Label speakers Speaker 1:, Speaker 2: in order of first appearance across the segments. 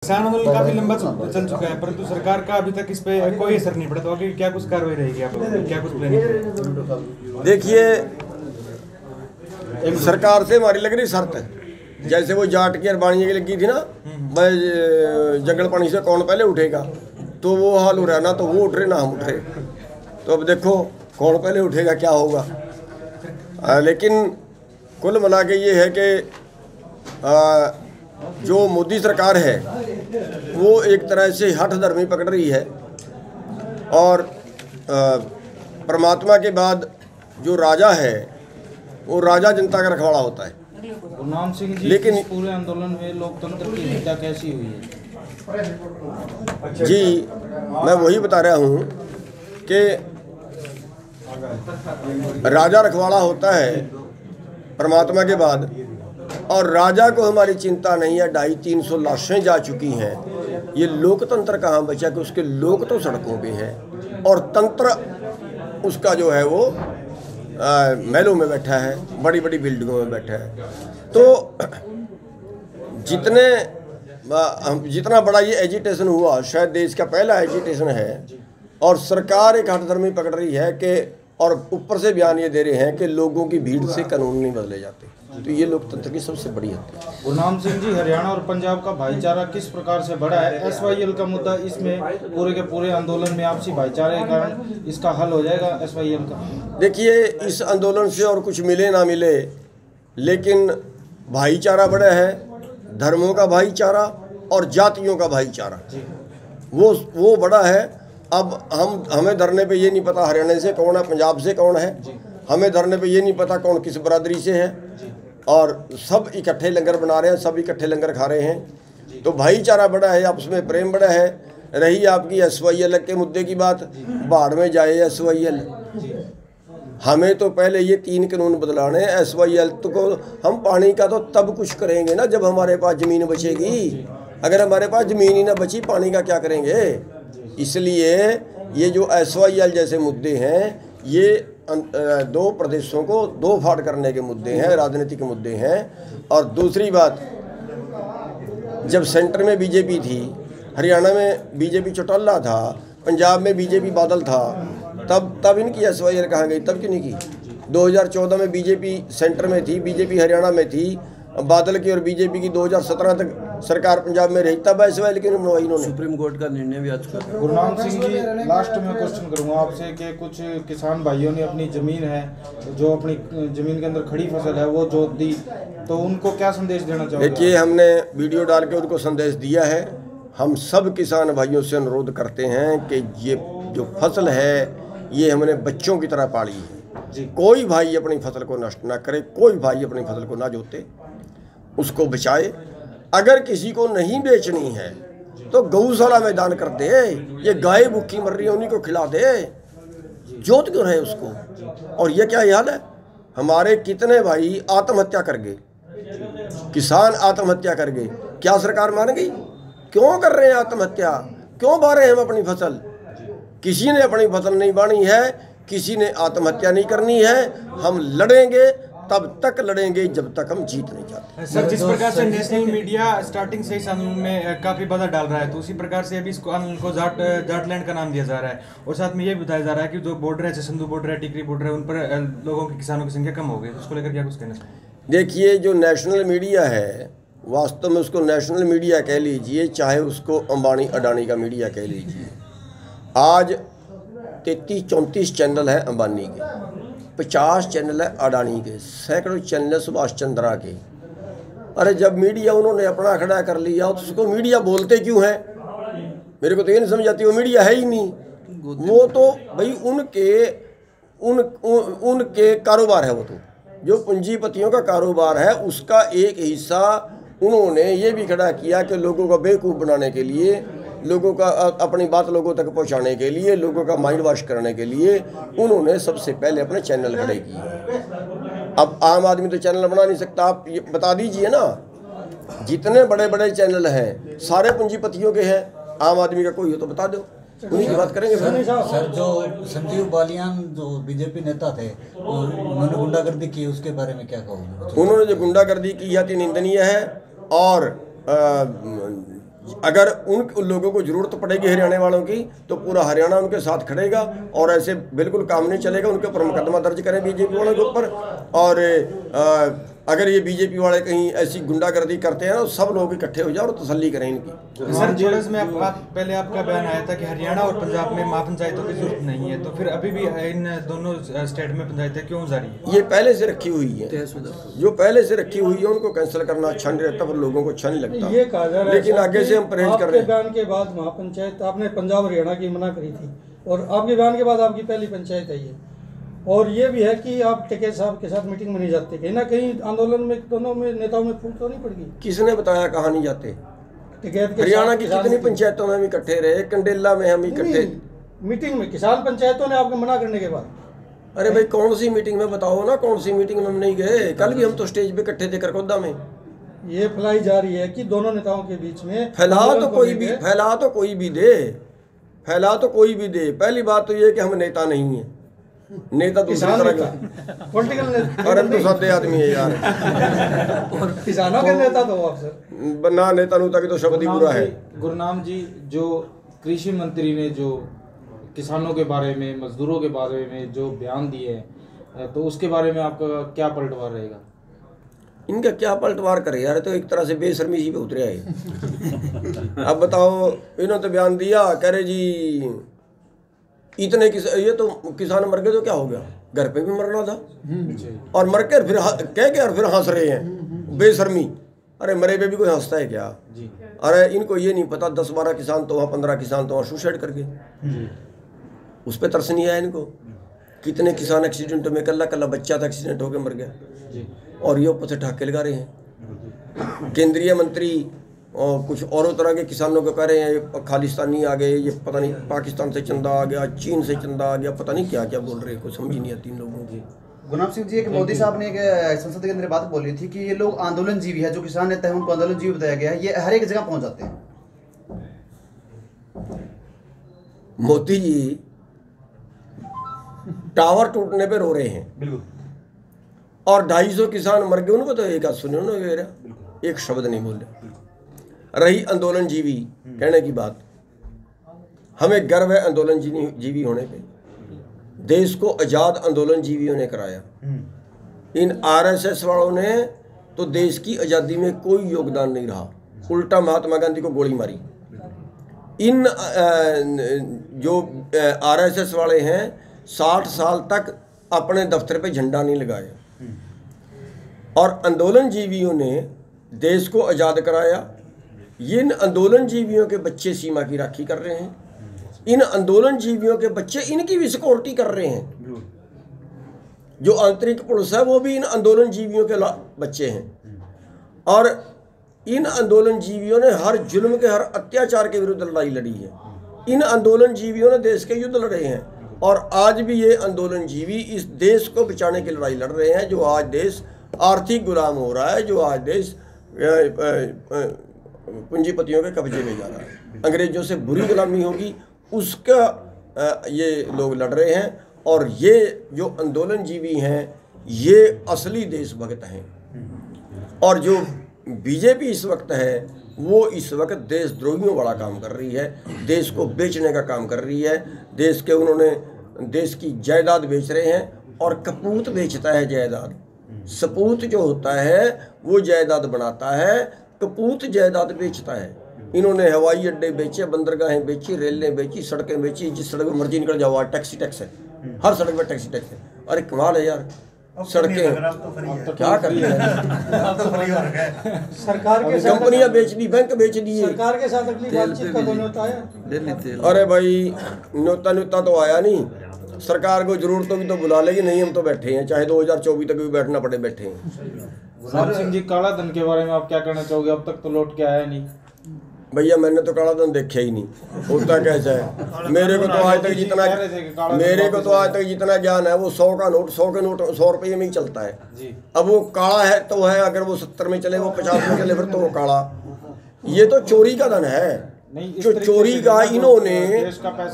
Speaker 1: किसान आंदोलन काफी लंबा चल चुका है, परंतु सरकार का अभी तक इस पे कोई असर नहीं पड़ा। तो आगे क्या कुछ कार्रवाई रहेगी, आप क्या कुछ प्लानिंग?
Speaker 2: देखिए, सरकार से हमारी लग रही शर्त है, जैसे वो जाट की अरबानी की लगी थी ना, भाई जंगल पानी से कौन पहले उठेगा, तो वो हाल हो रहा है ना, तो वो उठ रहे ना हम उठ रहे। तो अब देखो कौन पहले उठेगा, क्या होगा। लेकिन कुल मिला के ये है कि जो मोदी सरकार है वो एक तरह से हठ धर्मी पकड़ रही है, और परमात्मा के बाद जो राजा है वो राजा जनता का रखवाला होता है।
Speaker 3: गुरनाम सिंह जी, लेकिन पूरे आंदोलन में लोकतंत्र की हत्या कैसी हुई है?
Speaker 2: जी, मैं वही बता रहा हूँ कि राजा रखवाला होता है परमात्मा के बाद, और राजा को हमारी चिंता नहीं है। 250-300 लाशें जा चुकी हैं, ये लोकतंत्र कहाँ बचा कि उसके लोग तो सड़कों पे हैं और तंत्र उसका जो है वो महलों में बैठा है, बड़ी बड़ी बिल्डिंगों में बैठा है। तो जितना बड़ा ये एजिटेशन हुआ, शायद देश का पहला एजिटेशन है, और सरकार एक हठधर्मी पकड़ रही है कि, और ऊपर से बयान ये दे रहे हैं कि लोगों की भीड़ से कानून नहीं बदले जाते। तो ये लोकतंत्र की सबसे बड़ी हत्या है।
Speaker 3: गुरनाम सिंह जी, हरियाणा और पंजाब का भाईचारा किस प्रकार से बढ़ा है? SYL का मुद्दा इसमें पूरे के पूरे आंदोलन में आपसी भाईचारे के कारण इसका हल हो जाएगा SYL का?
Speaker 2: देखिए, इस आंदोलन से और कुछ मिले ना मिले, लेकिन भाईचारा बड़ा है, धर्मों का भाईचारा और जातियों का भाईचारा वो बड़ा है। अब हमें धरने पे ये नहीं पता हरियाणा से कौन है, पंजाब से कौन है, हमें धरने पे ये नहीं पता कौन किस बरादरी से है, और सब इकट्ठे लंगर बना रहे हैं, सब इकट्ठे लंगर खा रहे हैं। तो भाईचारा बड़ा है, आपस में प्रेम बड़ा है। रही आपकी SYL के मुद्दे की बात, बाढ़ में जाए SYL, हमें तो पहले ये 3 कानून बदलाने। SYL तो को हम पानी का तो तब कुछ करेंगे ना जब हमारे पास ज़मीन बचेगी। अगर हमारे पास ज़मीन ही ना बची, पानी का क्या करेंगे। इसलिए ये जो SYL जैसे मुद्दे हैं, ये 2 प्रदेशों को 2 फाड़ करने के मुद्दे हैं, राजनीतिक मुद्दे हैं। और दूसरी बात, जब सेंटर में बीजेपी थी, हरियाणा में बीजेपी चौटाला था, पंजाब में बीजेपी बादल था, तब इनकी SYL कहाँ गई, तब क्यों नहीं की? 2014 में बीजेपी सेंटर में थी, बीजेपी हरियाणा में थी, बादल की और बीजेपी की 2017 तक सरकार पंजाब में रही, तब SYL क्यों नहीं बनवाई इन्होंने?
Speaker 4: सुप्रीम कोर्ट का निर्णय भी आज का।
Speaker 3: गुरनाम सिंह जी, लास्ट में क्वेश्चन करूंगा आपसे कि कुछ किसान भाइयों ने अपनी ज़मीन है, जो अपनी ज़मीन के अंदर खड़ी फसल है, वो जोत दी, तो उनको क्या संदेश देना चाहोगे?
Speaker 2: देखिए, हमने वीडियो डाल के उनको संदेश दिया है। हम सब किसान भाइयों से अनुरोध करते हैं कि ये जो फसल है ये हमने बच्चों की तरह पाली है। कोई भाई अपनी फसल को नष्ट ना करे, कोई भाई अपनी फसल को ना जोते, उसको बचाए। अगर किसी को नहीं बेचनी है तो गौशाला में दान कर दे, ये गाय भूखी मर रही है उन्हीं को खिला दे, जोत क्यों रहे उसको। और ये क्या हाल है, हमारे कितने भाई आत्महत्या कर गए, किसान आत्महत्या कर गए, क्या सरकार मान गई? क्यों कर रहे हैं आत्महत्या, क्यों बा रहे हैं हम अपनी फसल? किसी ने अपनी फसल नहीं बानी है, किसी ने आत्महत्या नहीं करनी है। हम लड़ेंगे, तब तक लड़ेंगे जब तक हम जीत नहीं जाते।
Speaker 1: सर, जिस प्रकार से नेशनल मीडिया स्टार्टिंग से इस आंदोलन में काफी बाधा डाल रहा है, तो उसी प्रकार से अभी इस आंदोलन को जाटलैंड का नाम दिया जा रहा है, और साथ में ये बताया जा रहा है कि जो बॉर्डर है, सिंधु बॉर्डर है, टिकरी बॉर्डर है, उन पर लोगों की, किसानों की संख्या कम हो गई। उसको लेकर क्या कुछ कहना चाहिए?
Speaker 2: देखिए, जो नेशनल मीडिया है, वास्तव में उसको नेशनल मीडिया कह लीजिए, चाहे उसको अंबानी अडानी का मीडिया कह लीजिए। आज 33-34 चैनल हैं अंबानी के, 50 चैनल है अडानी के, सैकड़ों चैनल सुभाष चंद्रा के। अरे जब मीडिया उन्होंने अपना खड़ा कर लिया तो उसको मीडिया बोलते क्यों हैं? मेरे को तो ये नहीं समझ आती, वो मीडिया है ही नहीं। वो तो भाई उनके कारोबार है, वो तो जो पूंजीपतियों का कारोबार है उसका एक हिस्सा उन्होंने ये भी खड़ा किया कि लोगों को बेवकूफ़ बनाने के लिए, लोगों का अपनी बात लोगों तक पहुंचाने के लिए, लोगों का माइंड वॉश करने के लिए उन्होंने सबसे पहले अपने चैनल खड़े किए। अब आम आदमी तो चैनल बना नहीं सकता। आप ये बता दीजिए ना, जितने बड़े बड़े चैनल हैं सारे पूंजीपतियों के हैं, आम आदमी का कोई हो तो बता दो, उन्हीं की बात करेंगे।
Speaker 4: सर, जो संजीव बालियान जो बीजेपी नेता थे, उन्होंने गुंडागर्दी की, उसके बारे में क्या कहोगे?
Speaker 2: उन्होंने जो गुंडागर्दी की है निंदनीय है, और अगर उन लोगों को ज़रूरत पड़ेगी हरियाणा वालों की तो पूरा हरियाणा उनके साथ खड़ेगा और ऐसे बिल्कुल काम नहीं चलेगा। उनके ऊपर मुकदमा दर्ज करें बीजेपी वालों के ऊपर। और अगर ये बीजेपी वाले कहीं ऐसी गुंडागर्दी करते हैं तो सब लोग इकट्ठे हो जाओ और तसल्ली करें इनकी।
Speaker 1: सर थोड़ा में पहले आपका बयान आया था कि हरियाणा और पंजाब में महापंचायतों की जरूरत नहीं है, तो फिर अभी भी इन दोनों स्टेट में पंचायतें क्यों जारी है?
Speaker 2: ये पहले से रखी हुई है, जो पहले से रखी हुई है उनको कैंसिल करना अच्छा नहीं रहता, पर लोगों को अच्छा नहीं लगता।
Speaker 5: ये कहा जा रहा है
Speaker 2: लेकिन आगे से हम परहेज कर रहे हैं।
Speaker 5: बयान के बाद महापंचायत आपने पंजाब हरियाणा की मना करी थी और आपके बयान के बाद आपकी पहली पंचायत है ये। और ये भी है कि आप टिकैत साहब के साथ मीटिंग में नहीं जाते, कहीं ना कहीं आंदोलन में दोनों में नेताओं में फूट तो नहीं पड़गी?
Speaker 2: किसने बताया कहाँ नहीं जाते?
Speaker 5: टिकैत
Speaker 2: हरियाणा की कितनी पंचायतों में हम इकट्ठे रहे, कंडेला में हम इकट्ठे।
Speaker 5: मीटिंग में किसान पंचायतों ने आपको मना करने के बाद?
Speaker 2: अरे भाई कौन सी मीटिंग में बताओ ना, कौन सी मीटिंग में हम नहीं गए? कल भी हम तो स्टेज पे इकट्ठे थे करकोदा में।
Speaker 5: ये फैलाई जा रही है कि दोनों नेताओं के बीच में
Speaker 2: फैला तो कोई भी दे, फैला तो कोई भी दे। पहली बात तो ये कि हम नेता नहीं है, नेता दूसरी तरह का
Speaker 5: पॉलिटिकल नेता।
Speaker 2: और हम तो सादे आदमी है यार।
Speaker 5: और किसानों के नेता तो आप सर
Speaker 2: ना नेता नूता की तो शब्द ही बुरा है।
Speaker 3: गुरनाम जी, जो कृषि मंत्री ने जो किसानों के बारे में, मजदूरों के बारे में जो बयान दिए हैं, तो उसके बारे में आपका क्या पलटवार रहेगा?
Speaker 2: इनका क्या पलटवार करे यार, तो एक तरह से बेशर्मी जी पे उतरे है। अब बताओ, इन्होंने तो बयान दिया, कह रहे जी इतने ये तो किसान मर गए तो क्या हो गया, घर पे भी मरना था और मर के फिर कह के और फिर हंस रहे हैं, बेशर्मी। अरे मरे पे भी कोई हंसता है क्या? अरे इनको ये नहीं पता 10-12 किसान तो वहाँ, 15 किसान तो वहाँ सुसाइड कर गए, उस पर तरस नहीं आया इनको। कितने किसान एक्सीडेंटों में, कल्ला बच्चा था एक्सीडेंट होकर मर गया, और ये ऊपर से ठाके लगा रहे हैं। केंद्रीय मंत्री और कुछ औरों तरह के किसानों को कह रहे हैं ये खालिस्तानी आ गए, ये पता नहीं पाकिस्तान से चंदा आ गया, चीन से चंदा आ गया, पता नहीं क्या क्या बोल रहे हैं, कुछ समझ ही नहीं आती इन लोगों की।
Speaker 6: गुरनाम सिंह जी, एक मोदी साहब ने एक संसद के अंदर बात बोली थी कि ये लोग आंदोलन जीवी है, जो किसान नेता है उनको आंदोलन जीवी बताया गया है, ये हर एक जगह पहुंच जाते हैं।
Speaker 2: मोदी जी टावर टूटने पे रो रहे हैं,
Speaker 1: बिल्कुल,
Speaker 2: और 250 किसान मर गए, उनको तो एक बात सुने उन्होंने, एक शब्द नहीं बोले। रही आंदोलन जीवी कहने की बात, हमें गर्व है आंदोलन जीवी होने पे। देश को आज़ाद आंदोलन जीवियों ने कराया। इन आरएसएस वालों ने तो देश की आज़ादी में कोई योगदान नहीं रहा, उल्टा महात्मा गांधी को गोली मारी। इन जो आरएसएस वाले हैं 60 साल तक अपने दफ्तर पे झंडा नहीं लगाया, और आंदोलन जीवियों ने देश को आज़ाद कराया। इन आंदोलन जीवियों के बच्चे सीमा की राखी कर रहे हैं, इन आंदोलन जीवियों के बच्चे इनकी भी सिक्योरिटी कर रहे हैं। जो आंतरिक पुलिस है वो भी इन आंदोलन जीवियों के बच्चे हैं, और इन आंदोलन जीवियों ने हर जुल्म के, हर अत्याचार के विरुद्ध लड़ाई लड़ी है। इन आंदोलन जीवियों ने देश के युद्ध लड़े हैं, और आज भी ये आंदोलन जीवी इस देश को बचाने की लड़ाई लड़ रहे हैं। जो आज देश आर्थिक गुलाम हो रहा है, जो आज देश पूंजीपतियों के कब्जे में जा रहा है, अंग्रेजों से बुरी गुलामी होगी उसका ये लोग लड़ रहे हैं। और ये जो आंदोलन जीवी हैं ये असली देशभक्त हैं, और जो बीजेपी इस वक्त है वो इस वक्त देशद्रोहियों वाला काम कर रही है, देश को बेचने का काम कर रही है। देश के उन्होंने देश की जायदाद बेच रहे हैं, और कपूत बेचता है जायदाद। सपूत जो होता है वो जायदाद बनाता है, कपूत जायदाद बेचता है। इन्होंने हवाई अड्डे बेचे, बंदरगाहें बेची, रेलें बेची, सड़कें बेची, जिस सड़क पर मर्जी निकल जाओ टैक्स है, हर सड़क पर टैक्सी है। अरे कमाल है यार, सड़कें क्या कर रही है
Speaker 5: सरकार के
Speaker 2: कंपनियां बेच दी, बैंक बेच दिए।
Speaker 5: सरकार के साथ अगली बातचीत का कोई न्योता आया?
Speaker 2: अरे भाई न्योता तो आया नहीं। सरकार को जरूरत होगी तो बुला लेगी, नहीं हम तो बैठे हैं, चाहे 2024 तक भी बैठना पड़े, बैठे हैं।
Speaker 3: गुरनाम सिंह जी, काला धन के बारे में आप क्या कहना चाहोगे? अब तक तो लौट के आया नहीं।
Speaker 2: भैया मैंने तो काला धन देखा ही नहीं, होता कैसा है। मेरे को तो आज तक जितना ज्ञान है वो 100 का नोट 100 रुपये में ही चलता है। अब वो काला है तो है, अगर वो 70 में चले, वो 50 में चले, फिर तो वो काला। ये तो चोरी का धन है, जो चोरी का इन्होंने,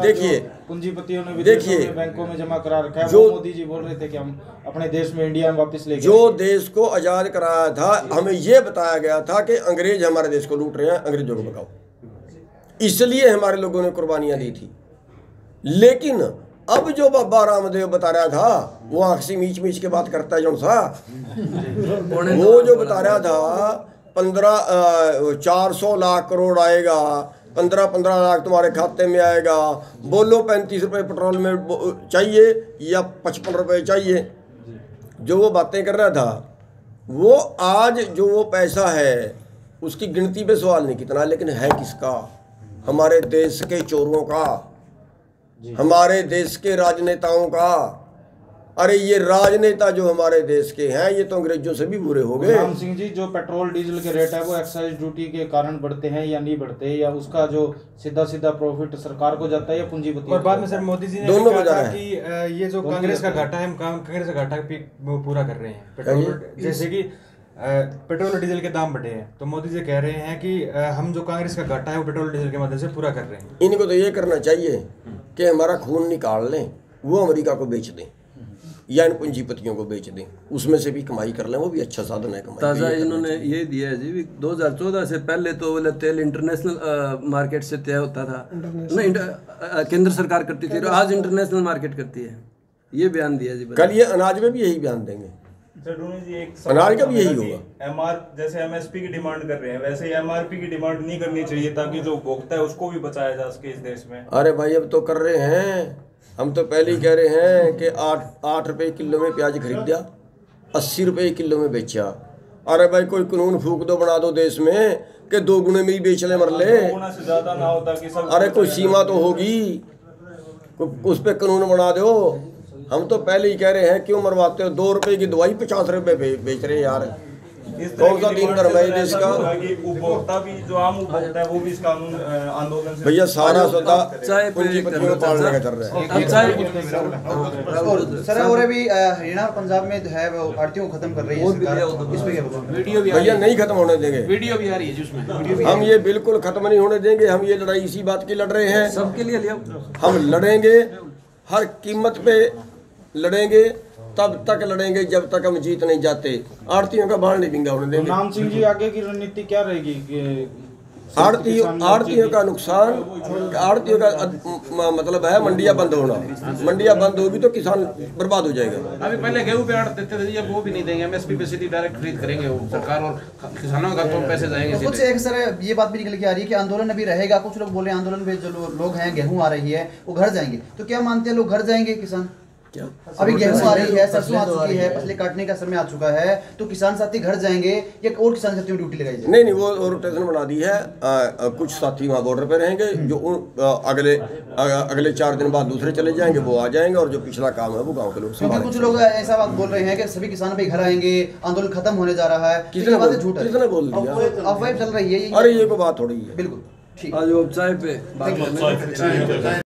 Speaker 2: देखिए
Speaker 3: पूंजीपतियों ने विदेशों में बैंकों में जमा करा रखा है।
Speaker 2: जो
Speaker 3: मोदी जी बोल रहे थे कि हम अपने देश में, इंडिया में वापस ले गए।
Speaker 2: जो देश को आज़ाद कराया था, हमें ये बताया गया था कि अंग्रेज हमारे देश को लूट रहे हैं, अंग्रेजों को भगाओ। इसलिए हमारे लोगों ने कुर्बानियां दी थी। लेकिन अब जो बाबा रामदेव बता रहा था, वो आँख से मीच मीच के बात करता है जो सा, वो जो बता रहा था 400 लाख करोड़ आएगा, 15 लाख तुम्हारे खाते में आएगा, बोलो 35 रुपये पेट्रोल में चाहिए या 55 रुपये चाहिए, जो वो बातें कर रहा था, वो आज जो वो पैसा है उसकी गिनती पे सवाल नहीं कितना, लेकिन है किसका? हमारे देश के चोरों का, हमारे देश के राजनेताओं का। अरे ये राजनेता जो हमारे देश के हैं, ये तो अंग्रेजों से भी बुरे हो गए।
Speaker 3: राम सिंह जी, जो पेट्रोल डीजल के रेट है वो एक्साइज ड्यूटी के कारण बढ़ते हैं या नहीं बढ़ते, या उसका जो सीधा प्रॉफिट सरकार को जाता है या पूंजीपति?
Speaker 1: और बाद में सर मोदी जी ने
Speaker 2: दोनों
Speaker 1: कहा
Speaker 2: को जा
Speaker 1: था
Speaker 2: रहा है
Speaker 1: कि ये जो कांग्रेस का घाटा है, हम कांग्रेस का घाटा भी पूरा कर रहे हैं। पेट्रोल जैसे कि पेट्रोल और डीजल के दाम बढ़े हैं, तो मोदी जी कह रहे हैं कि हम जो कांग्रेस का घाटा है वो पेट्रोल डीजल के माध्यम से पूरा कर रहे हैं।
Speaker 2: इनको तो ये करना चाहिए कि हमारा खून निकाल लें, वो अमेरिका को बेच दें या इन पूंजीपतियों को बेच दें, उसमें से भी कमाई कर लें, वो भी अच्छा साधन है कमाई।
Speaker 7: ताज़ा इन्होंने ये दिया है जी, 2014 से पहले तो बोले तेल इंटरनेशनल मार्केट से तय होता था, नहीं केंद्र सरकार करती थी, आज इंटरनेशनल मार्केट करती है, ये बयान दिया जी।
Speaker 2: कल ये अनाज में भी यही बयान देंगे, अनाज का भी यही होगा।
Speaker 8: जैसे एमएसपी की डिमांड कर रहे हैं, वैसे एमआरपी की डिमांड नहीं करनी चाहिए ताकि जो उपभोक्ता है उसको भी बचाया जा सके इस देश में।
Speaker 2: अरे भाई अब तो कर रहे हैं, हम तो पहले ही कह रहे हैं कि 8 रुपये किलो में प्याज खरीदा, 80 रुपये किलो में बेचा। अरे भाई कोई कानून फूक दो, बना दो देश में कि 2 गुने में ही बेच ले, मर ले,
Speaker 8: से ज्यादा ना होता कि सब।
Speaker 2: अरे कोई सीमा तो होगी, उस पर कानून बना दो। हम तो पहले ही कह रहे हैं क्यों मरवाते हो? 2 रुपये की दवाई 50 रुपये बेच रहे यार, कौन सा दिन धर्म है देश का?
Speaker 8: उपभोक्ता भी, जो आम उपभोक्ता है वो भी इस कानून आंदोलन से
Speaker 2: भैया सारा सौदा पूंजीपतियों को पालने का चल रहा है।
Speaker 6: सर और अभी हरियाणा और पंजाब में है वो आड़तियों को खत्म कर रही है सरकार, इस पे क्या बोलोगे?
Speaker 2: भैया नहीं खत्म होने देंगे,
Speaker 9: वीडियो भी आ रही है जिसमें
Speaker 2: हम ये बिल्कुल खत्म नहीं होने देंगे। हम ये लड़ाई इसी बात की लड़ रहे हैं,
Speaker 7: सबके लिए लिया,
Speaker 2: हम लड़ेंगे, हर कीमत पे लड़ेंगे, तब तक लड़ेंगे जब तक हम जीत नहीं जाते। आड़तियों का बाढ़ नहीं बिंगा होने देंगे।
Speaker 3: राम सिंह जी, आगे की रणनीति क्या रहेगी?
Speaker 2: आड़तियों का नुकसान, आड़तियों का मतलब है मंडियां बंद होना। मंडियां बंद होगी तो किसान बर्बाद हो जाएगा।
Speaker 9: अभी पहले गेहूं पे आड़ देते थे, अब वो भी नहीं देंगे, एमएसपी पे सीधी डायरेक्ट खरीद करेंगे वो सरकार, और किसानों का तो पैसे जाएंगे
Speaker 6: कुछ एक सर ये बात भी निकल के आ रही है कि आंदोलन अभी रहेगा। कुछ लोग बोल रहे हैं आंदोलन में जो लोग हैं, गेहूं आ रही है वो घर जाएंगे, तो क्या मानते हैं लोग घर जाएंगे किसान? अभी गेहूं आ रही है, सरसों आ चुकी है, फसलें काटने का समय आ चुका है, तो किसान साथी घर जाएंगे या और किसान साथियों ड्यूटी लगाई जाएगी?
Speaker 2: नहीं, वो रोटेशन बना दी है। कुछ साथी वहाँ बॉर्डर पे रहेंगे, जो अगले 4 दिन बाद दूसरे चले जाएंगे, वो आ जाएंगे, और जो पिछला काम है वो गाँव के लोग
Speaker 6: क्योंकि कुछ लोग ऐसा बात बोल रहे हैं कि सभी किसान भी घर आएंगे, आंदोलन खत्म होने जा रहा है।
Speaker 2: किसने
Speaker 6: झूठ है,
Speaker 2: किसने बोल दिया?
Speaker 6: अफवाह चल रही है।
Speaker 2: अरे ये कोई बात थोड़ी है।
Speaker 6: बिल्कुल ठीक।
Speaker 7: आज चाय पे